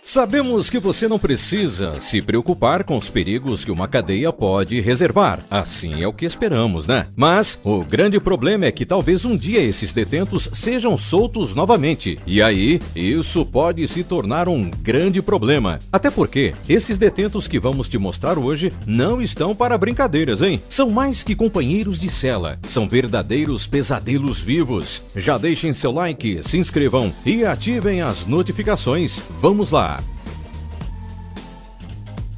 Sabemos que você não precisa se preocupar com os perigos que uma cadeia pode reservar. Assim é o que esperamos, né? Mas o grande problema é que talvez um dia esses detentos sejam soltos novamente. E aí, isso pode se tornar um grande problema. Até porque esses detentos que vamos te mostrar hoje não estão para brincadeiras, hein? São mais que companheiros de cela. São verdadeiros pesadelos vivos. Já deixem seu like, se inscrevam e ativem as notificações. Vamos lá!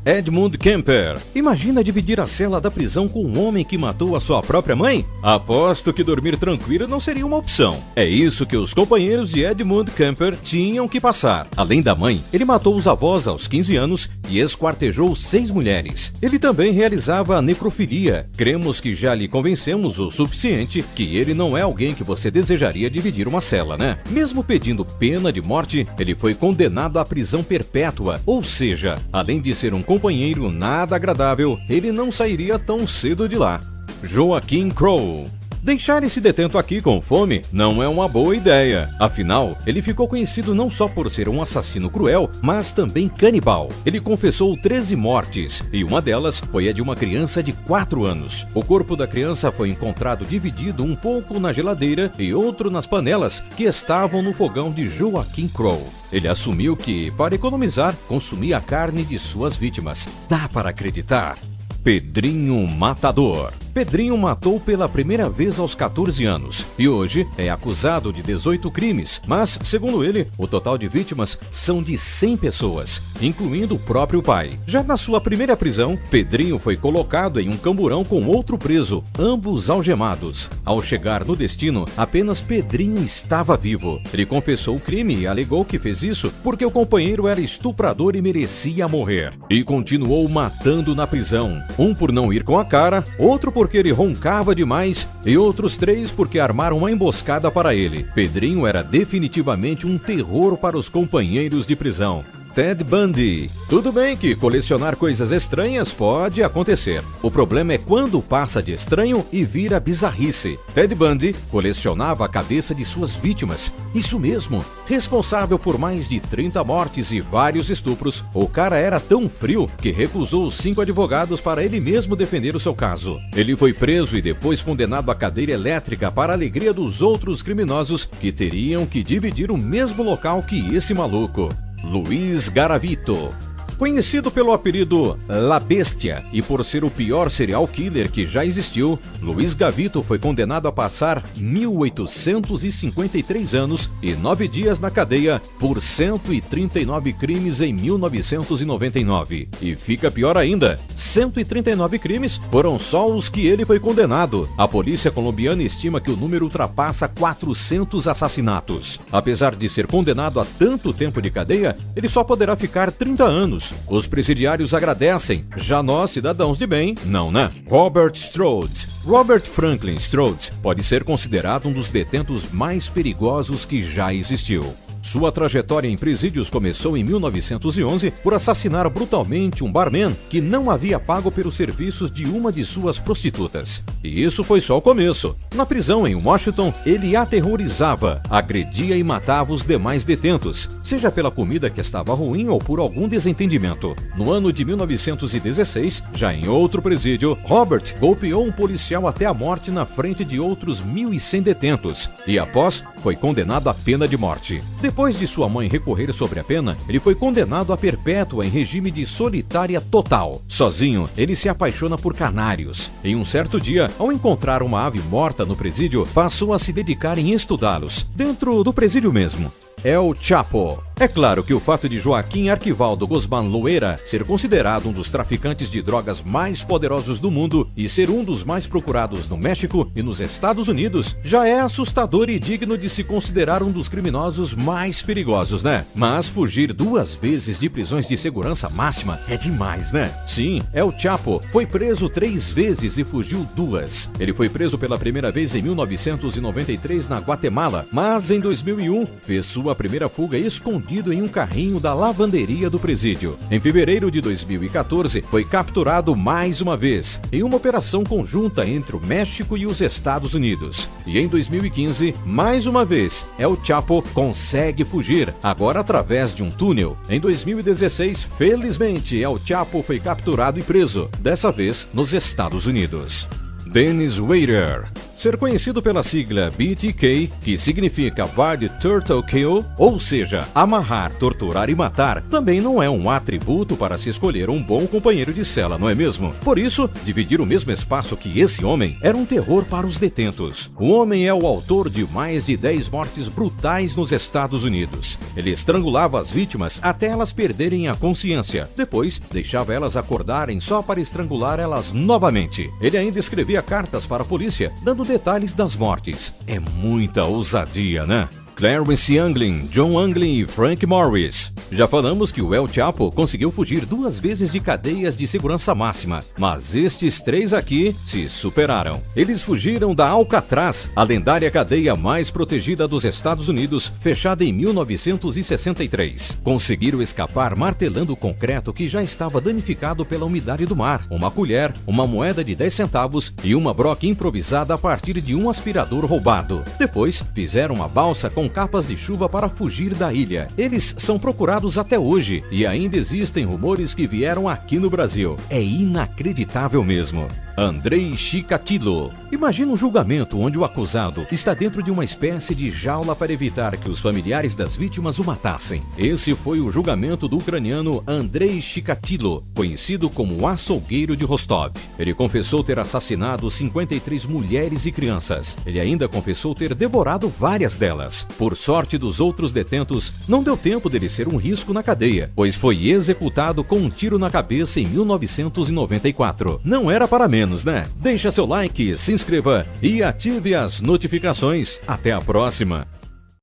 Edmund Kemper. Imagina dividir a cela da prisão com um homem que matou a sua própria mãe? Aposto que dormir tranquilo não seria uma opção. É isso que os companheiros de Edmund Kemper tinham que passar. Além da mãe, ele matou os avós aos 15 anos e esquartejou 6 mulheres. Ele também realizava necrofilia. Cremos que já lhe convencemos o suficiente que ele não é alguém que você desejaria dividir uma cela, né? Mesmo pedindo pena de morte, ele foi condenado à prisão perpétua. Ou seja, além de ser um companheiro nada agradável, ele não sairia tão cedo de lá. Joaquim Crowe. Deixar esse detento aqui com fome não é uma boa ideia. Afinal, ele ficou conhecido não só por ser um assassino cruel, mas também canibal. Ele confessou 13 mortes, e uma delas foi a de uma criança de 4 anos. O corpo da criança foi encontrado dividido um pouco na geladeira e outro nas panelas que estavam no fogão de Joaquim Crowe. Ele assumiu que, para economizar, consumia a carne de suas vítimas. Dá para acreditar? Pedrinho Matador. Pedrinho matou pela primeira vez aos 14 anos e hoje é acusado de 18 crimes, mas, segundo ele, o total de vítimas são de 100 pessoas, incluindo o próprio pai. Já na sua primeira prisão, Pedrinho foi colocado em um camburão com outro preso, ambos algemados. Ao chegar no destino, apenas Pedrinho estava vivo. Ele confessou o crime e alegou que fez isso porque o companheiro era estuprador e merecia morrer. E continuou matando na prisão. Um por não ir com a cara, outro porque ele roncava demais e outros 3 porque armaram uma emboscada para ele. Pedrinho era definitivamente um terror para os companheiros de prisão. Ted Bundy. Tudo bem que colecionar coisas estranhas pode acontecer. O problema é quando passa de estranho e vira bizarrice. Ted Bundy colecionava a cabeça de suas vítimas. Isso mesmo. Responsável por mais de 30 mortes e vários estupros, o cara era tão frio que recusou 5 advogados para ele mesmo defender o seu caso. Ele foi preso e depois condenado à cadeira elétrica para a alegria dos outros criminosos que teriam que dividir o mesmo local que esse maluco. Luiz Garavito. Conhecido pelo apelido La Bestia e por ser o pior serial killer que já existiu, Luiz Gavito foi condenado a passar 1.853 anos e 9 dias na cadeia por 139 crimes em 1999. E fica pior ainda, 139 crimes foram só os que ele foi condenado. A polícia colombiana estima que o número ultrapassa 400 assassinatos. Apesar de ser condenado a tanto tempo de cadeia, ele só poderá ficar 30 anos. Os presidiários agradecem, já nós, cidadãos de bem, não, né? Robert Strode. Robert Franklin Strode pode ser considerado um dos detentos mais perigosos que já existiu. Sua trajetória em presídios começou em 1911 por assassinar brutalmente um barman que não havia pago pelos serviços de uma de suas prostitutas. E isso foi só o começo. Na prisão em Washington, ele aterrorizava, agredia e matava os demais detentos, seja pela comida que estava ruim ou por algum desentendimento. No ano de 1916, já em outro presídio, Robert golpeou um policial até a morte na frente de outros 1.100 detentos e após foi condenado à pena de morte. Depois de sua mãe recorrer sobre a pena, ele foi condenado a perpétua em regime de solitária total. Sozinho, ele se apaixona por canários. Em um certo dia, ao encontrar uma ave morta no presídio, passou a se dedicar em estudá-los, dentro do presídio mesmo. El Chapo. É claro que o fato de Joaquim Arquivaldo Guzmán Loera ser considerado um dos traficantes de drogas mais poderosos do mundo e ser um dos mais procurados no México e nos Estados Unidos já é assustador e digno de se considerar um dos criminosos mais perigosos, né? Mas fugir 2 vezes de prisões de segurança máxima é demais, né? Sim, El Chapo foi preso 3 vezes e fugiu 2. Ele foi preso pela primeira vez em 1993 na Guatemala, mas em 2001 fez sua sua primeira fuga escondido em um carrinho da lavanderia do presídio. Em fevereiro de 2014, foi capturado mais uma vez, em uma operação conjunta entre o México e os Estados Unidos. E em 2015, mais uma vez, El Chapo consegue fugir, agora através de um túnel. Em 2016, felizmente, El Chapo foi capturado e preso, dessa vez nos Estados Unidos. Dennis Rader. Ser conhecido pela sigla BTK, que significa Body Turtle Kill, ou seja, amarrar, torturar e matar, também não é um atributo para se escolher um bom companheiro de cela, não é mesmo? Por isso, dividir o mesmo espaço que esse homem era um terror para os detentos. O homem é o autor de mais de 10 mortes brutais nos Estados Unidos. Ele estrangulava as vítimas até elas perderem a consciência. Depois, deixava elas acordarem só para estrangular elas novamente. Ele ainda escrevia cartas para a polícia, dando detalhes das mortes. É muita ousadia, né? Clarence Anglin, John Anglin e Frank Morris. Já falamos que o El Chapo conseguiu fugir 2 vezes de cadeias de segurança máxima, mas estes 3 aqui se superaram. Eles fugiram da Alcatraz, a lendária cadeia mais protegida dos Estados Unidos, fechada em 1963. Conseguiram escapar martelando o concreto que já estava danificado pela umidade do mar, uma colher, uma moeda de 10 centavos e uma broca improvisada a partir de um aspirador roubado. Depois, fizeram uma balsa com capas de chuva para fugir da ilha. Eles são procurados até hoje e ainda existem rumores que vieram aqui no Brasil. É inacreditável mesmo. Andrei Chikatilo. Imagina um julgamento onde o acusado está dentro de uma espécie de jaula para evitar que os familiares das vítimas o matassem. Esse foi o julgamento do ucraniano Andrei Chikatilo, conhecido como o açougueiro de Rostov. Ele confessou ter assassinado 53 mulheres e crianças. Ele ainda confessou ter devorado várias delas. Por sorte dos outros detentos, não deu tempo dele ser um risco na cadeia, pois foi executado com um tiro na cabeça em 1994. Não era para menos, né? Deixa seu like, se inscreva e ative as notificações. Até a próxima!